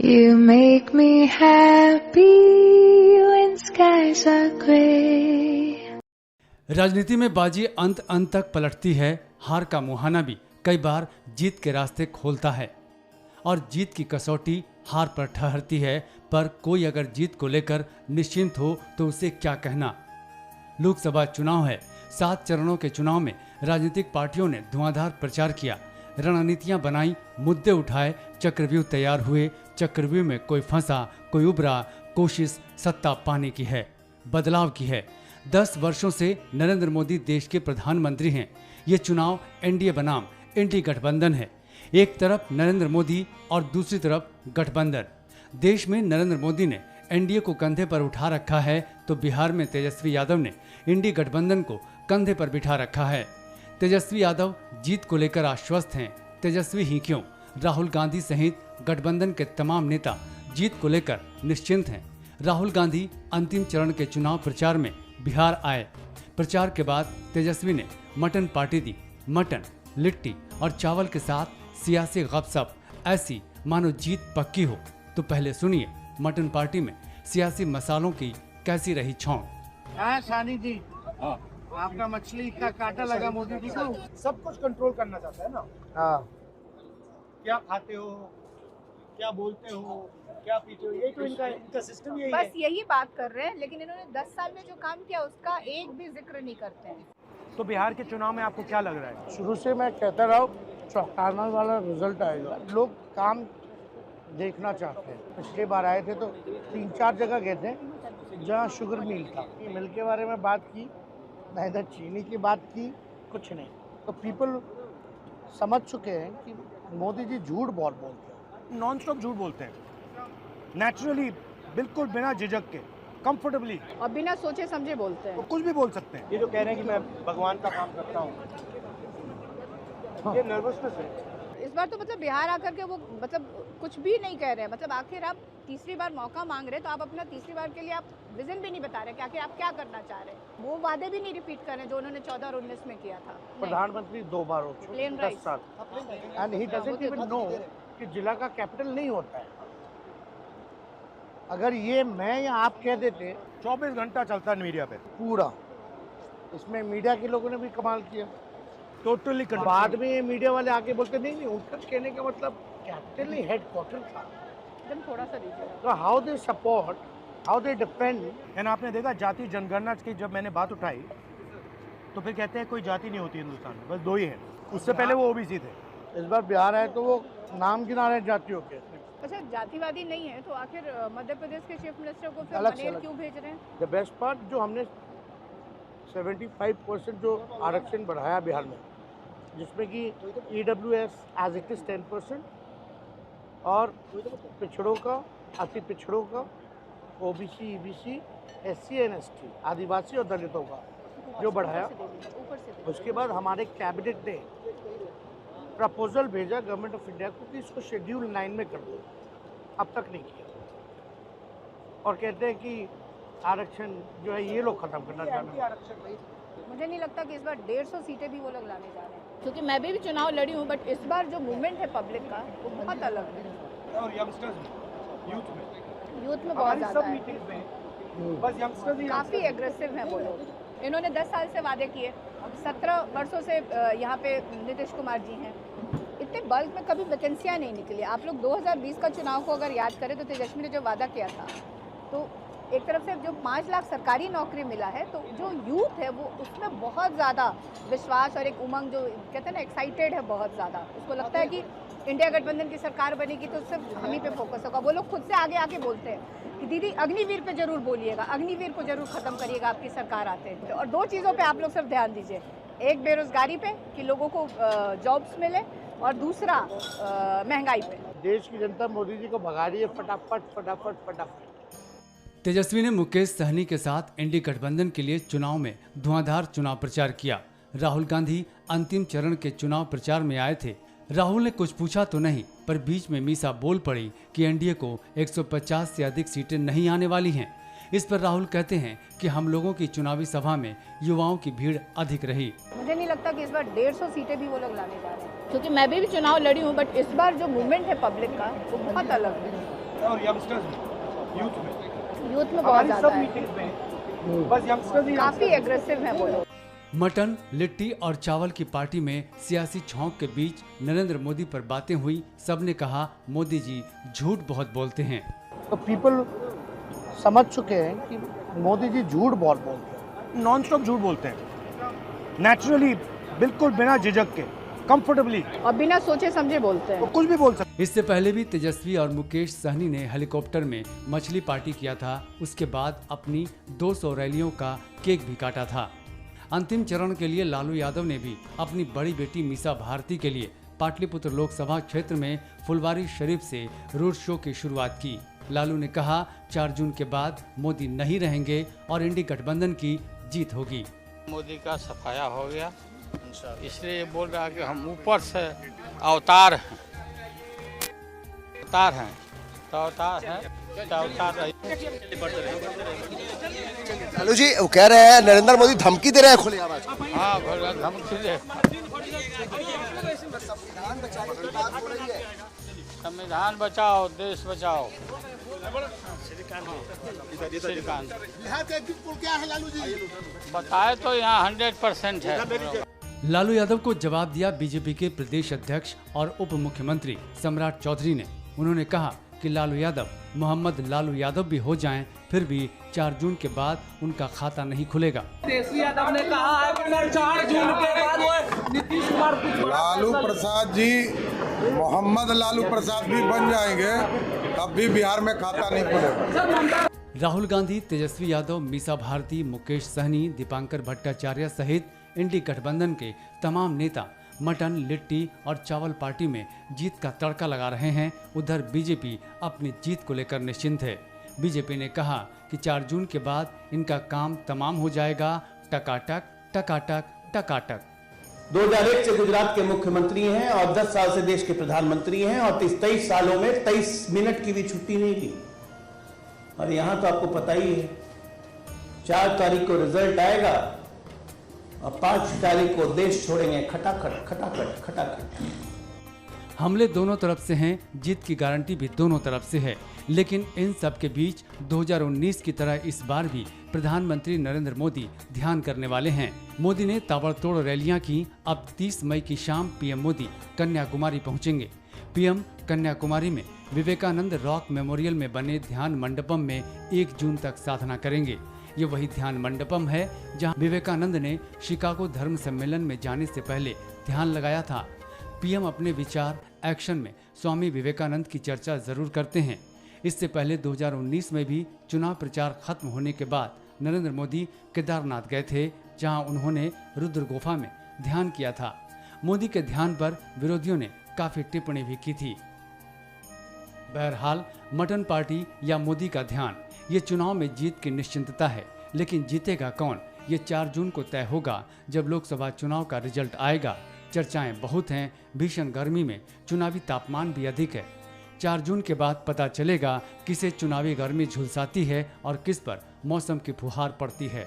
You make me happy when skies are gray. राजनीति में बाजी अंत तक पलटती है। हार का मुहाना भी कई बार जीत के रास्ते खोलता है और जीत की कसौटी हार पर ठहरती है। पर कोई अगर जीत को लेकर निश्चिंत हो तो उसे क्या कहना। लोकसभा चुनाव है। 7 चरणों के चुनाव में राजनीतिक पार्टियों ने धुआंधार प्रचार किया, रणनीतियां बनाई, मुद्दे उठाए, चक्रव्यूह तैयार हुए। चक्रव्यूह में कोई फंसा, कोई उभरा। कोशिश सत्ता पाने की है, बदलाव की है। 10 वर्षों से नरेंद्र मोदी देश के प्रधानमंत्री हैं। ये चुनाव एनडीए बनाम इंडी गठबंधन है। एक तरफ नरेंद्र मोदी और दूसरी तरफ गठबंधन। देश में नरेंद्र मोदी ने एनडीए को कंधे पर उठा रखा है तो बिहार में तेजस्वी यादव ने इंडी गठबंधन को कंधे पर बिठा रखा है। तेजस्वी यादव जीत को लेकर आश्वस्त हैं। तेजस्वी ही क्यों, राहुल गांधी सहित गठबंधन के तमाम नेता जीत को लेकर निश्चिंत हैं। राहुल गांधी अंतिम चरण के चुनाव प्रचार में बिहार आए। प्रचार के बाद तेजस्वी ने मटन पार्टी दी। मटन, लिट्टी और चावल के साथ सियासी गपशप, ऐसी मानो जीत पक्की हो। तो पहले सुनिए मटन पार्टी में सियासी मसालों की कैसी रही छौंक। सानी जी, आपका मछली का कांटा लगा मोदी जी को। सब कुछ कंट्रोल करना चाहता है ना। हाँ, क्या खाते हो, क्या बोलते हो, क्या पीते हो, यही तो इनका सिस्टम यही है। बस यही बात कर रहे हैं, लेकिन इन्होंने 10 साल में जो काम किया उसका एक भी जिक्र नहीं करते हैं। तो बिहार के चुनाव में आपको क्या लग रहा है? शुरू से मैं कहता रहा हूँ चौंकाने वाला रिजल्ट आएगा। लोग काम देखना चाहते हैं। पिछले बार आए थे तो 3-4 जगह गए थे जहाँ शुगर मिल था। मिल के बारे में बात की, ना इधर चीनी की बात की, कुछ नहीं। तो पीपल समझ चुके हैं कि मोदी जी झूठ बहुत बोलते हैं। नॉन स्टॉप झूठ बोलते हैं, नेचुरली, बिल्कुल बिना झिझक के, कंफर्टेबली, और बिना सोचे समझे बोलते वो हैं। कुछ भी बोल सकते हैं। ये जो कह रहे हैं कि मैं भगवान का काम करता हूँ, ये नर्वसनेस है। इस बार तो मतलब बिहार आकर के वो मतलब कुछ भी नहीं कह रहे हैं। मतलब आखिर आप तीसरी बार मौका मांग रहे हैं तो आप अपना तीसरी बार के लिए आप विजन भी नहीं बता रहे कि आखिर आप क्या करना चाह रहे हैं। वो वादे भी नहीं रिपीट कर रहे हैं जो उन्होंने 14 और 19 में किया था। प्रधानमंत्री 2 बार हो चुके, Plain 10 rice। साल, and he doesn't even know कि जिला का कैपिटल नहीं होता है। अगर ये मैं या आप कह देते 24 घंटा चलता है मीडिया पे, पूरा, इसमें मीडिया के लोगों ने भी कमाल किया। टोटली। बाद में ये मीडिया वाले आके बोलते नहीं उनका कहने का मतलब कैपिटल नहीं, हेडक्वार्टर था। एकदम थोड़ा सा दीजिए। तो how they support, how they depend. And आपने देखा जाति जनगणना की जब मैंने बात उठाई तो फिर कहते हैं कोई जाति नहीं होती हिंदुस्तान में, बस 2 ही हैं। उससे पहले वो ओबीसी थे। इस बार बिहार आए तो वो नाम गिना रहे जातियों के। अच्छा, जातिवादी नहीं है तो आखिर मध्य प्रदेश के चीफ मिनिस्टर को फिर अलग से मनेर अलग। क्यों भेज रहे हैं? द बेस्ट पार्ट जो हमने 75% जो आरक्षण बढ़ाया बिहार में, जिसमें कि EWS एज इट इज 10% और पिछड़ों का, अति पिछड़ों का, OBC, EBC, SC and ST, आदिवासी और दलितों का जो बढ़ाया। ऊपर से उसके बाद हमारे कैबिनेट ने प्रपोजल भेजा गवर्नमेंट ऑफ इंडिया को कि इसको शेड्यूल 9 में कर दो। अब तक नहीं किया और कहते हैं कि आरक्षण जो है ये लोग खत्म करना चाहते हैं। मुझे नहीं लगता कि इस बार 150 सीटें भी वो लोग लाने जा रहे हैं, क्योंकि मैं भी चुनाव लड़ी हूँ। बट इस बार जो मूवमेंट है पब्लिक का वो बहुत अलग है। और यंगस्टर्स, यूथ में बहुत ज़्यादा है, बस यंगस्टर्स ही काफ़ी एग्रेसिव हैं वो लोग। इन्होंने 10 साल से वादे किए, अब 17 वर्षों से यहाँ पे नीतीश कुमार जी हैं। इतने बल्क में कभी वैकेंसियाँ नहीं निकली। आप लोग 2020 का चुनाव को अगर याद करें तो तेजस्वी ने जो वादा किया था, तो एक तरफ से जो 5 लाख सरकारी नौकरी मिला है, तो जो यूथ है वो उसमें बहुत ज़्यादा विश्वास और एक उमंग, जो कहते हैं ना, एक्साइटेड है बहुत ज़्यादा। उसको लगता है कि इंडिया गठबंधन की सरकार बनेगी तो सिर्फ हम ही पे फोकस होगा। वो लोग खुद से आगे आके बोलते हैं कि दीदी अग्निवीर पे जरूर बोलिएगा, अग्निवीर को जरूर ख़त्म करिएगा आपकी सरकार आते हैं। और 2 चीज़ों पे आप लोग सिर्फ ध्यान दीजिए, एक बेरोजगारी पे कि लोगों को जॉब्स मिले, और दूसरा महंगाई पे। देश की जनता मोदी जी को भगा रही है फटाफट फटाफट फटाफट। तेजस्वी ने मुकेश सहनी के साथ इंडी गठबंधन के लिए चुनाव में धुआंधार चुनाव प्रचार किया। राहुल गांधी अंतिम चरण के चुनाव प्रचार में आए थे। राहुल ने कुछ पूछा तो नहीं, पर बीच में मीसा बोल पड़ी कि एनडीए को 150 से अधिक सीटें नहीं आने वाली हैं। इस पर राहुल कहते हैं कि हम लोगों की चुनावी सभा में युवाओं की भीड़ अधिक रही। मुझे नहीं लगता कि इस बार 150 सीटें भी वो लोग लाने जा रहे हैं, क्योंकि मैं भी चुनाव लड़ी हूँ। बट इस बार जो मूवमेंट है पब्लिक का वो बहुत अलग है। और यंगस्टर्स में, यूथ में बहुत हमारी ज्यादा सब है, मीटिंग्स में बस यंगस्टर्स ही काफी एग्रेसिव है वो लोग। मटन, लिट्टी और चावल की पार्टी में सियासी छौंक के बीच नरेंद्र मोदी पर बातें हुई। सबने कहा मोदी जी झूठ बहुत बोलते हैं। तो पीपल समझ चुके हैं कि मोदी जी झूठ बहुत बोलते हैं, नॉन स्टॉप झूठ बोलते हैं, नेचुरली, बिल्कुल बिना झिझक के, कंफर्टेबली, और बिना सोचे समझे बोलते वो हैं। कुछ भी बोल सकते। इससे पहले भी तेजस्वी और मुकेश सहनी ने हेलीकॉप्टर में मछली पार्टी किया था। उसके बाद अपनी 200 रैलियों का केक भी काटा था। अंतिम चरण के लिए लालू यादव ने भी अपनी बड़ी बेटी मीसा भारती के लिए पाटलिपुत्र लोकसभा क्षेत्र में फुलवारी शरीफ से रोड शो की शुरुआत की। लालू ने कहा 4 जून के बाद मोदी नहीं रहेंगे और इंडी गठबंधन की जीत होगी। मोदी का सफाया हो गया, इसलिए बोल रहा है कि हम ऊपर से अवतार हैं, अवतार हैं, तो अवतार हैं, तो अवतार रही। लालू जी वो कह रहे हैं नरेंद्र मोदी धमकी दे रहे हैं खुलेआम आज। हाँ भोला धमकी दे, संविधान बचाओ, देश बचाओ। श्रीकांत बिहार का एग्जिट पोल क्या है लालू जी? बताए तो यहाँ 100% है। लालू यादव को जवाब दिया बीजेपी के प्रदेश अध्यक्ष और उप मुख्यमंत्री सम्राट चौधरी ने। उन्होंने कहा कि लालू यादव मोहम्मद लालू यादव भी हो जाएं, फिर भी 4 जून के बाद उनका खाता नहीं खुलेगा। तेजस्वी यादव ने कहा है कि 4 जून के बाद वो नीतीश कुमार कुछ लालू प्रसाद जी मोहम्मद लालू प्रसाद भी बन जाएंगे, तब भी बिहार में खाता नहीं खुलेगा। राहुल गांधी, तेजस्वी यादव, मीसा भारती, मुकेश सहनी, दीपांकर भट्टाचार्य सहित इंडी गठबंधन के तमाम नेता मटन, लिट्टी और चावल पार्टी में जीत का तड़का लगा रहे हैं। उधर बीजेपी अपनी जीत को लेकर निश्चिंत है। बीजेपी ने कहा कि 4 जून के बाद इनका काम तमाम हो जाएगा। टकाटक टकाटक टकाटक। 2001 से गुजरात के मुख्यमंत्री हैं और 10 साल से देश के प्रधानमंत्री हैं और 23 सालों में 23 मिनट की भी छुट्टी नहीं ली। और यहां तो आपको पता ही है 4 तारीख को रिजल्ट आएगा और 5 तारीख को देश छोड़ेंगे खटाखट खटाखट खटाखट। हमले दोनों तरफ से हैं, जीत की गारंटी भी दोनों तरफ से है। लेकिन इन सब के बीच 2019 की तरह इस बार भी प्रधानमंत्री नरेंद्र मोदी ध्यान करने वाले हैं। मोदी ने ताबड़तोड़ रैलियां की। अब 30 मई की शाम पीएम मोदी कन्याकुमारी पहुंचेंगे। पीएम कन्याकुमारी में विवेकानंद रॉक मेमोरियल में बने ध्यान मंडपम में 1 जून तक साधना करेंगे। ये वही ध्यान मंडपम है जहां विवेकानंद ने शिकागो धर्म सम्मेलन में जाने से पहले ध्यान लगाया था। पीएम अपने विचार एक्शन में स्वामी विवेकानंद की चर्चा जरूर करते हैं। इससे पहले 2019 में भी चुनाव प्रचार खत्म होने के बाद नरेंद्र मोदी केदारनाथ गए थे, जहां उन्होंने रुद्र गुफा में ध्यान किया था। मोदी के ध्यान पर विरोधियों ने काफी टिप्पणी भी की थी। बहरहाल मटन पार्टी या मोदी का ध्यान, ये चुनाव में जीत की निश्चिंतता है। लेकिन जीतेगा कौन, ये 4 जून को तय होगा जब लोकसभा चुनाव का रिजल्ट आएगा। चर्चाएं बहुत हैं, भीषण गर्मी में चुनावी तापमान भी अधिक है। 4 जून के बाद पता चलेगा किसे चुनावी गर्मी झुलसाती है और किस पर मौसम की फुहार पड़ती है।